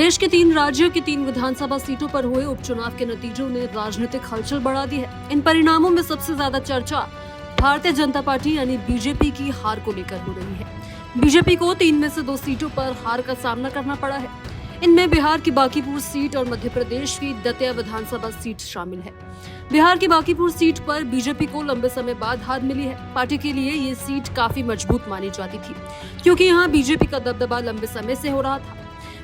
देश के 3 राज्यों की 3 विधानसभा सीटों पर हुए उपचुनाव के नतीजों ने राजनीतिक हलचल बढ़ा दी है। इन परिणामों में सबसे ज्यादा चर्चा भारतीय जनता पार्टी यानी बीजेपी की हार को लेकर हो रही है। बीजेपी को 3 में से 2 सीटों पर हार का सामना करना पड़ा है। इनमें बिहार की बांकीपुर सीट और मध्य प्रदेश की दतिया विधानसभा सीट शामिल है। बिहार की बांकीपुर सीट पर बीजेपी को लंबे समय बाद हार मिली है। पार्टी के लिए ये सीट काफी मजबूत मानी जाती थी, क्योंकि यहाँ बीजेपी का दबदबा लंबे समय से हो रहा था।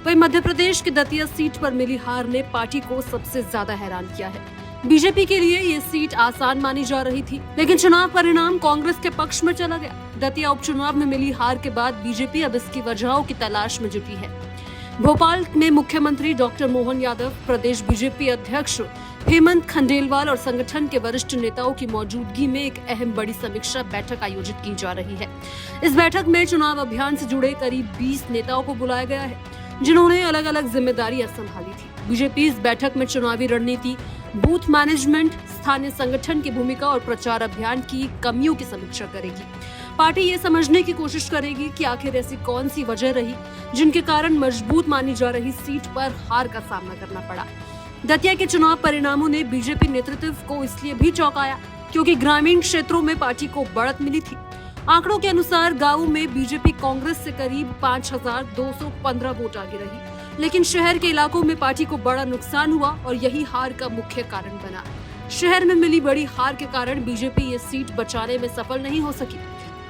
वहीं मध्य प्रदेश की दतिया सीट पर मिली हार ने पार्टी को सबसे ज्यादा हैरान किया है। बीजेपी के लिए ये सीट आसान मानी जा रही थी, लेकिन चुनाव परिणाम कांग्रेस के पक्ष में चला गया। दतिया उपचुनाव में मिली हार के बाद बीजेपी अब इसकी वजहों की तलाश में जुटी है। भोपाल में मुख्यमंत्री डॉक्टर मोहन यादव, प्रदेश बीजेपी अध्यक्ष हेमंत खंडेलवाल और संगठन के वरिष्ठ नेताओं की मौजूदगी में एक अहम बड़ी समीक्षा बैठक आयोजित की जा रही है। इस बैठक में चुनाव अभियान से जुड़े करीब 20 नेताओं को बुलाया गया है, जिन्होंने अलग अलग जिम्मेदारियां संभाली थी। बीजेपी इस बैठक में चुनावी रणनीति, बूथ मैनेजमेंट, स्थानीय संगठन की भूमिका और प्रचार अभियान की कमियों की समीक्षा करेगी। पार्टी ये समझने की कोशिश करेगी कि आखिर ऐसी कौन सी वजह रही जिनके कारण मजबूत मानी जा रही सीट पर हार का सामना करना पड़ा। दतिया के चुनाव परिणामों ने बीजेपी नेतृत्व को इसलिए भी चौंकाया क्योंकि ग्रामीण क्षेत्रों में पार्टी को बढ़त मिली थी। आंकड़ों के अनुसार गांवों में बीजेपी कांग्रेस से करीब 5215 वोट आगे रही, लेकिन शहर के इलाकों में पार्टी को बड़ा नुकसान हुआ और यही हार का मुख्य कारण बना। शहर में मिली बड़ी हार के कारण बीजेपी ये सीट बचाने में सफल नहीं हो सकी।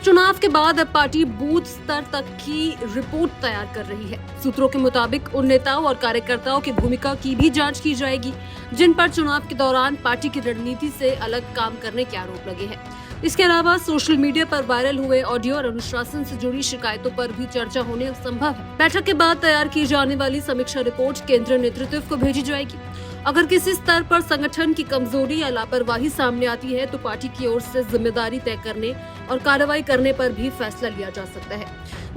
चुनाव के बाद अब पार्टी बूथ स्तर तक की रिपोर्ट तैयार कर रही है। सूत्रों के मुताबिक उन नेताओं और कार्यकर्ताओं की भूमिका की भी जांच की जाएगी जिन पर चुनाव के दौरान पार्टी की रणनीति से अलग काम करने के आरोप लगे हैं। इसके अलावा सोशल मीडिया पर वायरल हुए ऑडियो और अनुशासन से जुड़ी शिकायतों पर भी चर्चा होने संभव है। बैठक के बाद तैयार की जाने वाली समीक्षा रिपोर्ट केंद्रीय नेतृत्व को भेजी जाएगी। अगर किसी स्तर पर संगठन की कमजोरी या लापरवाही सामने आती है तो पार्टी की ओर से जिम्मेदारी तय करने और कार्रवाई करने पर भी फैसला लिया जा सकता है।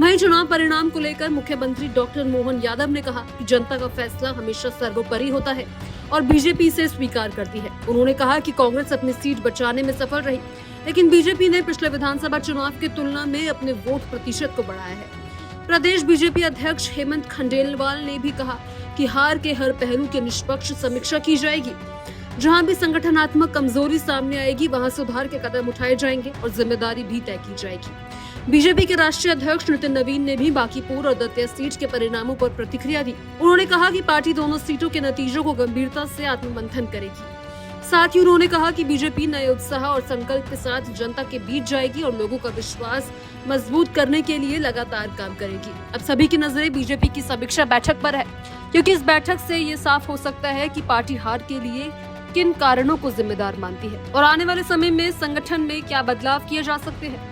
वहीं चुनाव परिणाम को लेकर मुख्यमंत्री डॉक्टर मोहन यादव ने कहा कि जनता का फैसला हमेशा सर्वोपरि होता है और बीजेपी इसे स्वीकार करती है। उन्होंने कहा कि कांग्रेस अपनी सीट बचाने में सफल रही, लेकिन बीजेपी ने पिछले विधानसभा चुनाव की तुलना में अपने वोट प्रतिशत को बढ़ाया है। प्रदेश बीजेपी अध्यक्ष हेमंत खंडेलवाल ने भी कहा कि हार के हर पहलू की निष्पक्ष समीक्षा की जाएगी। जहां भी संगठनात्मक कमजोरी सामने आएगी वहां सुधार के कदम उठाए जाएंगे और जिम्मेदारी भी तय की जाएगी। बीजेपी के राष्ट्रीय अध्यक्ष नितिन नवीन ने भी बांकीपुर और दतिया सीट के परिणामों पर प्रतिक्रिया दी। उन्होंने कहा कि पार्टी दोनों सीटों के नतीजों को गंभीरता से आत्ममंथन करेगी। साथ ही उन्होंने कहा कि बीजेपी नए उत्साह और संकल्प के साथ जनता के बीच जाएगी और लोगों का विश्वास मजबूत करने के लिए लगातार काम करेगी। अब सभी की नजरें बीजेपी की समीक्षा बैठक पर है, क्योंकि इस बैठक से ये साफ हो सकता है कि पार्टी हार के लिए किन कारणों को जिम्मेदार मानती है और आने वाले समय में संगठन में क्या बदलाव किए जा सकते हैं।